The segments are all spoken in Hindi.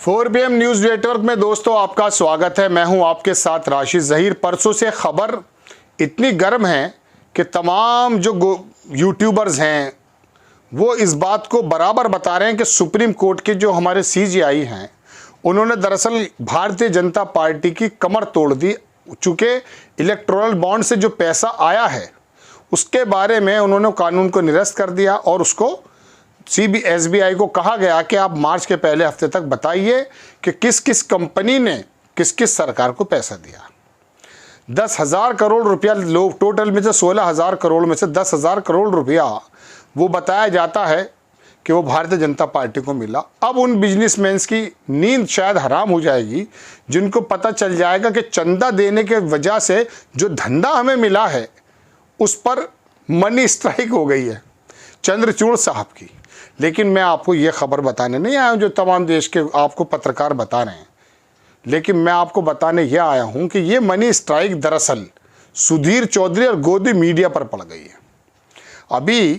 4 PM न्यूज नेटवर्क में दोस्तों आपका स्वागत है। मैं हूं आपके साथ राशिद जहीर। परसों से खबर इतनी गर्म है कि तमाम जो यूट्यूबर्स हैं वो इस बात को बराबर बता रहे हैं कि सुप्रीम कोर्ट के जो हमारे CJI हैं उन्होंने दरअसल भारतीय जनता पार्टी की कमर तोड़ दी। चूँकि इलेक्टोरल बॉन्ड से जो पैसा आया है उसके बारे में उन्होंने कानून को निरस्त कर दिया और उसको SBI को कहा गया कि आप मार्च के पहले हफ्ते तक बताइए कि किस किस कंपनी ने किस किस सरकार को पैसा दिया। 10,000 करोड़ रुपया लोग टोटल में से 16,000 करोड़ में से 10,000 करोड़ रुपया वो बताया जाता है कि वो भारतीय जनता पार्टी को मिला। अब उन बिजनेसमैन्स की नींद शायद हराम हो जाएगी जिनको पता चल जाएगा कि चंदा देने के वजह से जो धंधा हमें मिला है उस पर मनी स्ट्राइक हो गई है चंद्रचूड़ साहब की। लेकिन मैं आपको ये खबर बताने नहीं आया हूँ जो तमाम देश के आपको पत्रकार बता रहे हैं, लेकिन मैं आपको बताने ये आया हूँ कि ये मनी स्ट्राइक दरअसल सुधीर चौधरी और गोदी मीडिया पर पड़ गई है। अभी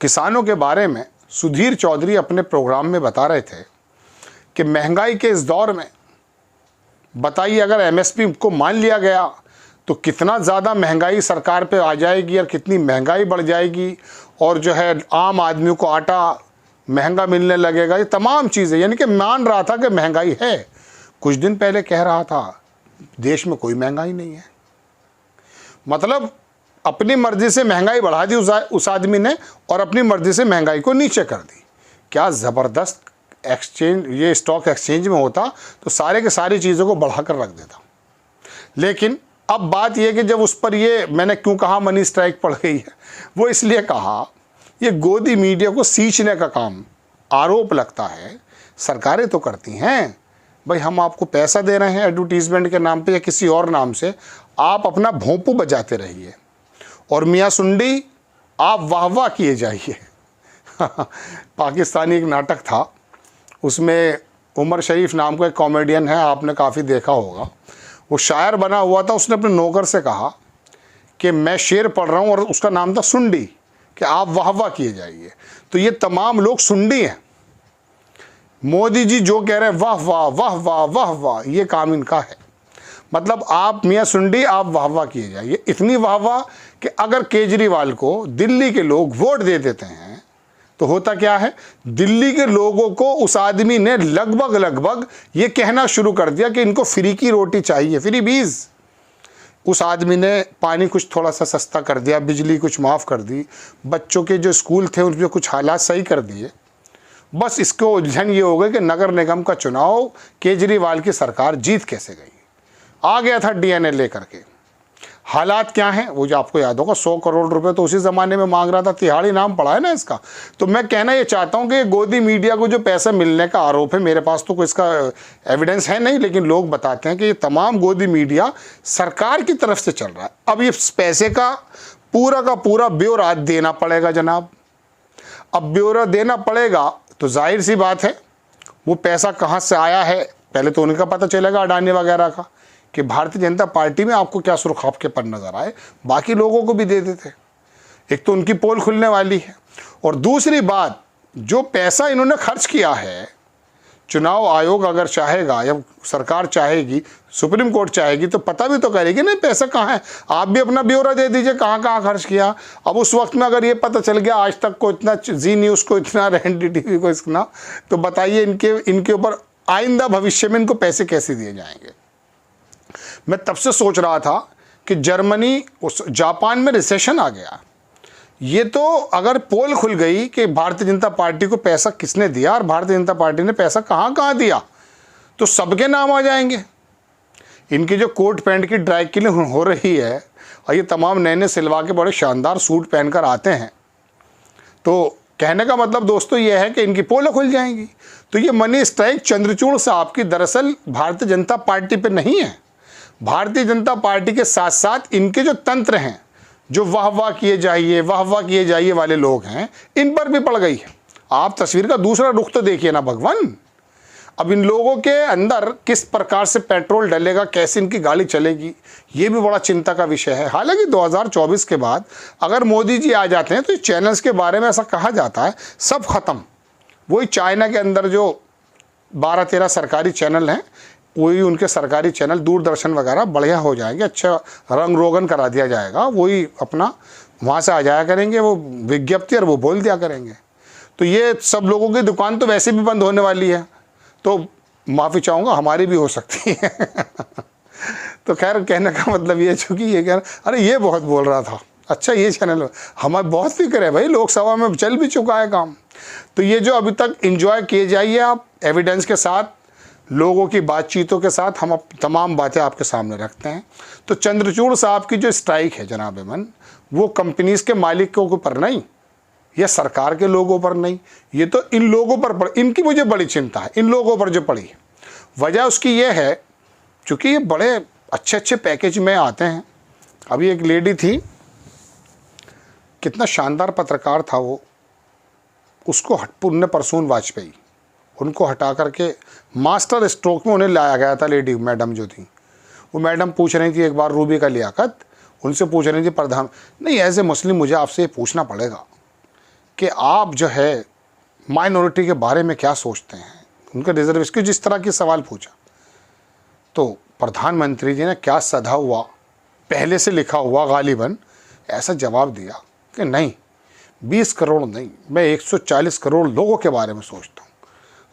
किसानों के बारे में सुधीर चौधरी अपने प्रोग्राम में बता रहे थे कि महंगाई के इस दौर में बताइए अगर MSP को मान लिया गया तो कितना ज़्यादा महंगाई सरकार पे आ जाएगी और कितनी महंगाई बढ़ जाएगी और जो है आम आदमियों को आटा महंगा मिलने लगेगा। ये तमाम चीज़ें यानी कि मान रहा था कि महंगाई है, कुछ दिन पहले कह रहा था देश में कोई महंगाई नहीं है। मतलब अपनी मर्ज़ी से महंगाई बढ़ा दी उस आदमी ने और अपनी मर्ज़ी से महंगाई को नीचे कर दी। क्या ज़बरदस्त एक्सचेंज ये स्टॉक एक्सचेंज में होता तो सारे के सारी चीज़ों को बढ़ा कर रख देता। लेकिन अब बात यह कि जब उस पर ये मैंने क्यों कहा मनी स्ट्राइक पड़ गई है, वो इसलिए कहा ये गोदी मीडिया को सींचने का काम आरोप लगता है। सरकारें तो करती हैं भाई, हम आपको पैसा दे रहे हैं एडवर्टीजमेंट के नाम पे या किसी और नाम से, आप अपना भोंपू बजाते रहिए और मियाँ सुंडी आप वाह वाह किए जाइए। पाकिस्तानी एक नाटक था, उसमें उमर शरीफ नाम का एक कॉमेडियन है, आपने काफ़ी देखा होगा। वो शायर बना हुआ था, उसने अपने नौकर से कहा कि मैं शेर पढ़ रहा हूँ और उसका नाम था सुंडी, कि आप वाह वाह किए जाइए। तो ये तमाम लोग सुंडी हैं। मोदी जी जो कह रहे हैं वाह वाह वाह वाह वाह वाह, ये काम इनका है। मतलब आप मियाँ सुंडी आप वाह वाह किए जाइए। इतनी वाह वाह कि अगर केजरीवाल को दिल्ली के लोग वोट दे देते हैं तो होता क्या है, दिल्ली के लोगों को उस आदमी ने लगभग ये कहना शुरू कर दिया कि इनको फ्री की रोटी चाहिए, फ्री बीज। उस आदमी ने पानी कुछ थोड़ा सा सस्ता कर दिया, बिजली कुछ माफ़ कर दी, बच्चों के जो स्कूल थे उनमें कुछ हालात सही कर दिए। बस इसको उलझन ये हो गई कि नगर निगम का चुनाव केजरीवाल की सरकार जीत कैसे गई। आ गया था DNA लेकर के। हालात क्या हैं वो जो आपको याद होगा, 100 करोड़ रुपए तो उसी ज़माने में मांग रहा था, तिहाड़ी नाम पड़ा है ना इसका। तो मैं कहना ये चाहता हूँ कि गोदी मीडिया को जो पैसा मिलने का आरोप है, मेरे पास तो कोई इसका एविडेंस है नहीं, लेकिन लोग बताते हैं कि ये तमाम गोदी मीडिया सरकार की तरफ से चल रहा है। अब ये पैसे का पूरा ब्यौरा देना पड़ेगा जनाब। अब ब्यौरा देना पड़ेगा तो जाहिर सी बात है वो पैसा कहाँ से आया है पहले तो उनका पता चलेगा, अडानी वगैरह का, कि भारतीय जनता पार्टी में आपको क्या सुर्ख आपके पर नज़र आए, बाकी लोगों को भी दे देते। एक तो उनकी पोल खुलने वाली है और दूसरी बात जो पैसा इन्होंने खर्च किया है, चुनाव आयोग अगर चाहेगा या सरकार चाहेगी, सुप्रीम कोर्ट चाहेगी तो पता भी तो करेगी ना पैसा कहाँ है। आप भी अपना ब्यौरा दे दीजिए कहाँ कहाँ खर्च किया। अब उस वक्त में अगर ये पता चल गया आज तक को इतना, जी न्यूज़ को इतना, NDTV को इतना, तो बताइए इनके ऊपर आइंदा भविष्य में इनको पैसे कैसे दिए जाएंगे। मैं तब से सोच रहा था कि जर्मनी जापान में रिसेशन आ गया, ये तो अगर पोल खुल गई कि भारतीय जनता पार्टी को पैसा किसने दिया और भारतीय जनता पार्टी ने पैसा कहाँ कहाँ दिया, तो सबके नाम आ जाएंगे। इनकी जो कोट पैंट की ड्राई क्लीनिंग हो रही है और ये तमाम नए सिलवा के बड़े शानदार सूट पहनकर आते हैं, तो कहने का मतलब दोस्तों ये है कि इनकी पोल खुल जाएंगी। तो ये मनी स्ट्राइक चंद्रचूड़ साहब की दरअसल भारतीय जनता पार्टी पे नहीं है, भारतीय जनता पार्टी के साथ साथ इनके जो तंत्र हैं, जो वाह वाह किए जाइए वाले लोग हैं, इन पर भी पड़ गई है। आप तस्वीर का दूसरा रुख तो देखिए ना भगवान। अब इन लोगों के अंदर किस प्रकार से पेट्रोल डलेगा, कैसे इनकी गाड़ी चलेगी, ये भी बड़ा चिंता का विषय है। हालांकि 2024 के बाद अगर मोदी जी आ जाते हैं तो इस चैनल्स के बारे में ऐसा कहा जाता है सब खत्म। वही चाइना के अंदर जो 12-13 सरकारी चैनल हैं, वही उनके सरकारी चैनल दूरदर्शन वगैरह बढ़िया हो जाएंगे, अच्छा रंग रोगन करा दिया जाएगा, वही अपना वहाँ से आ जाया करेंगे वो विज्ञप्ति और वो बोल दिया करेंगे। तो ये सब लोगों की दुकान तो वैसे भी बंद होने वाली है, तो माफ़ी चाहूँगा हमारी भी हो सकती है। तो खैर कहने का मतलब ये, चूँकि ये कह अरे ये बहुत बोल रहा था, अच्छा ये चैनल, हमें बहुत फिक्र है भाई, लोकसभा में चल भी चुका है काम। तो ये जो अभी तक एंजॉय किए जाइए आप एविडेंस के साथ, लोगों की बातचीतों के साथ, हम तमाम बातें आपके सामने रखते हैं। तो चंद्रचूड़ साहब की जो स्ट्राइक है जनाब मन, वो कंपनीज़ के मालिकों के ऊपर नहीं, या सरकार के लोगों पर नहीं, ये तो इन लोगों पर इनकी मुझे बड़ी चिंता है, इन लोगों पर जो पड़ी। वजह उसकी ये है, चूँकि ये बड़े अच्छे अच्छे पैकेज में आते हैं। अभी एक लेडी थी, कितना शानदार पत्रकार था वो, उसको पुण्य परसून वाजपेयी, उनको हटा करके मास्टर स्ट्रोक में उन्हें लाया गया था। लेडी मैडम जो थी, वो मैडम पूछ रही थी एक बार रूबी का लियाकत, उनसे पूछ रही थी प्रधान, नहीं एज ए मुस्लिम मुझे आपसे ये पूछना पड़ेगा कि आप जो है माइनॉरिटी के बारे में क्या सोचते हैं, उनके रिजर्वेशन की जिस तरह की सवाल पूछा, तो प्रधानमंत्री जी ने क्या सधा हुआ पहले से लिखा हुआ गालिबन ऐसा जवाब दिया कि नहीं 20 करोड़ नहीं, मैं 140 करोड़ लोगों के बारे में सोचता हूँ।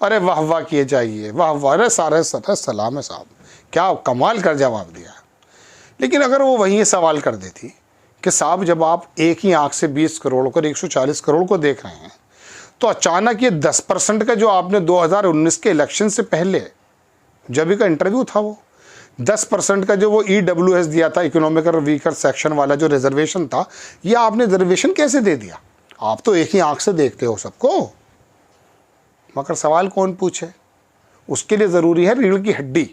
अरे वाह वाह किए जाइए, वाह वाह, अरे सारे सलाम है साहब, क्या कमाल कर जवाब दिया। लेकिन अगर वो वहीं सवाल कर देती कि साहब जब आप एक ही आंख से 20 करोड़ को 140 करोड़ को देख रहे हैं, तो अचानक ये 10% का जो आपने 2019 के इलेक्शन से पहले जब भी का इंटरव्यू था, वो 10% का जो वो EWS दिया था, इकोनॉमिकल वीकर सेक्शन वाला जो रिजर्वेशन था, ये आपने रिजर्वेशन कैसे दे दिया? आप तो एक ही आंख से देखते हो सबको, मगर सवाल कौन पूछे? उसके लिए ज़रूरी है रीढ़ की हड्डी,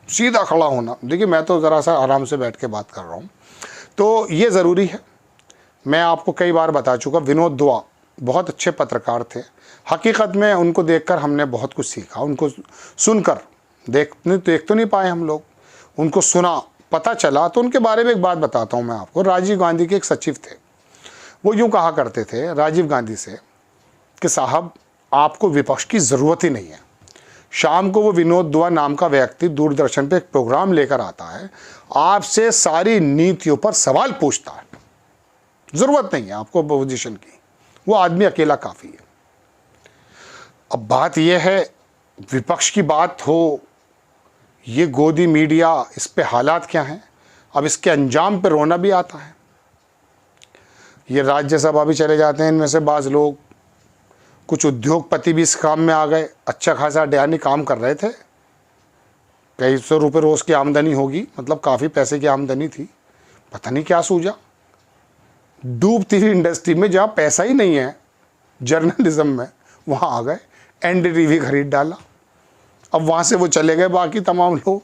सीधा खड़ा होना। देखिए मैं तो ज़रा सा आराम से बैठ के बात कर रहा हूँ, तो ये ज़रूरी है। मैं आपको कई बार बता चुका, विनोद दुआ बहुत अच्छे पत्रकार थे, हकीकत में उनको देखकर हमने बहुत कुछ सीखा, उनको सुनकर देख तो नहीं पाए हम लोग, उनको सुना, पता चला। तो उनके बारे में एक बात बताता हूँ मैं आपको। राजीव गांधी के एक सचिव थे, वो यूँ कहा करते थे राजीव गांधी से कि साहब आपको विपक्ष की ज़रूरत ही नहीं है। शाम को वो विनोद दुआ नाम का व्यक्ति दूरदर्शन पे एक प्रोग्राम लेकर आता है, आपसे सारी नीतियों पर सवाल पूछता है, ज़रूरत नहीं है आपको अपोजिशन की, वो आदमी अकेला काफ़ी है। अब बात यह है, विपक्ष की बात हो, ये गोदी मीडिया, इस पे हालात क्या हैं, अब इसके अंजाम पे रोना भी आता है। ये राज्यसभा भी चले जाते हैं इनमें से बाज़ लोग, कुछ उद्योगपति भी इस काम में आ गए, अच्छा खासा डयानी काम कर रहे थे, कई सौ रुपये रोज़ की आमदनी होगी, मतलब काफ़ी पैसे की आमदनी थी, पता नहीं क्या सूझा, डूबती हुई इंडस्ट्री में जहाँ पैसा ही नहीं है जर्नलिज्म में, वहाँ आ गए, NDTV खरीद डाला। अब वहाँ से वो चले गए बाकी तमाम लोग,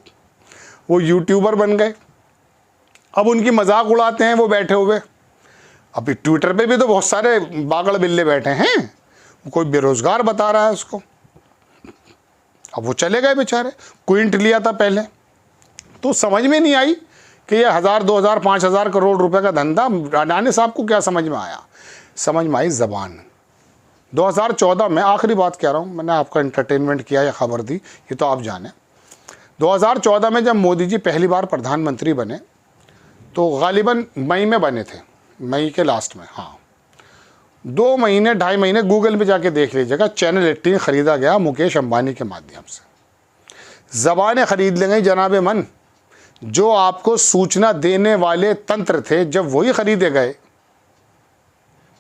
वो यूट्यूबर बन गए, अब उनकी मजाक उड़ाते हैं वो बैठे हुए। अभी ट्विटर पे भी तो बहुत सारे बागड़ बिल्ले बैठे हैं, कोई बेरोजगार बता रहा है उसको, अब वो चले गए बेचारे। क्विंट लिया था पहले, तो समझ में नहीं आई कि ये 1000, 2000, 5000 करोड़ रुपए का धंधा, अडानी साहब को क्या समझ में आया? समझ में आई ज़बान। 2014 में, आखिरी बात कह रहा हूँ, मैंने आपका एंटरटेनमेंट किया या खबर दी, ये तो आप जाने। 2014 में जब मोदी जी पहली बार प्रधानमंत्री बने, तो गालिबन मई में बने थे, मई के लास्ट में, हाँ 2 महीने 2.5 महीने गूगल पे जाके देख लीजिएगा, चैनल 18 ख़रीदा गया मुकेश अंबानी के माध्यम से। ज़बानें ख़रीद लेंगे जनाब मन, जो आपको सूचना देने वाले तंत्र थे जब वही ख़रीदे गए,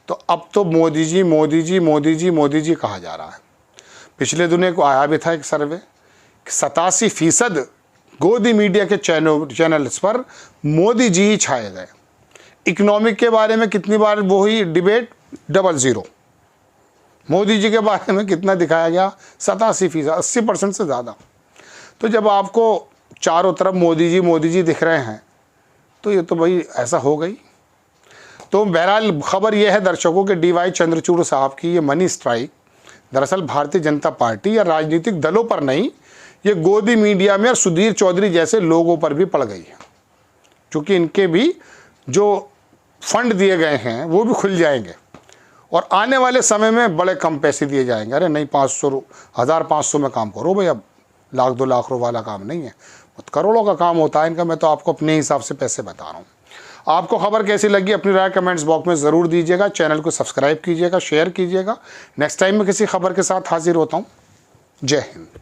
तो अब तो मोदी जी मोदी जी मोदी जी मोदी जी कहा जा रहा है। पिछले दिनों को आया भी था एक सर्वे, 87% गोदी मीडिया के चैनल्स पर मोदी जी ही छाए गए। इकोनॉमिक के बारे में कितनी बार वो हुई डिबेट, 00। मोदी जी के बारे में कितना दिखाया गया, 87%, 80% से ज़्यादा। तो जब आपको चारों तरफ मोदी जी दिख रहे हैं, तो ये तो भाई ऐसा हो गई। तो बहरहाल खबर यह है दर्शकों के DY चंद्रचूड़ साहब की ये मनी स्ट्राइक दरअसल भारतीय जनता पार्टी या राजनीतिक दलों पर नहीं, ये गोदी मीडिया में और सुधीर चौधरी जैसे लोगों पर भी पड़ गई है, क्योंकि इनके भी जो फंड दिए गए हैं वो भी खुल जाएंगे। और आने वाले समय में बड़े कम पैसे दिए जाएंगे। अरे नहीं 500 1500 में काम करो भाई, अब 1-2 लाख रुपये वाला काम नहीं है, करोड़ों का काम होता है इनका। मैं तो आपको अपने हिसाब से पैसे बता रहा हूँ। आपको खबर कैसी लगी अपनी राय कमेंट्स बॉक्स में ज़रूर दीजिएगा। चैनल को सब्सक्राइब कीजिएगा, शेयर कीजिएगा। नेक्स्ट टाइम मैं किसी खबर के साथ हाजिर होता हूँ। जय हिंद।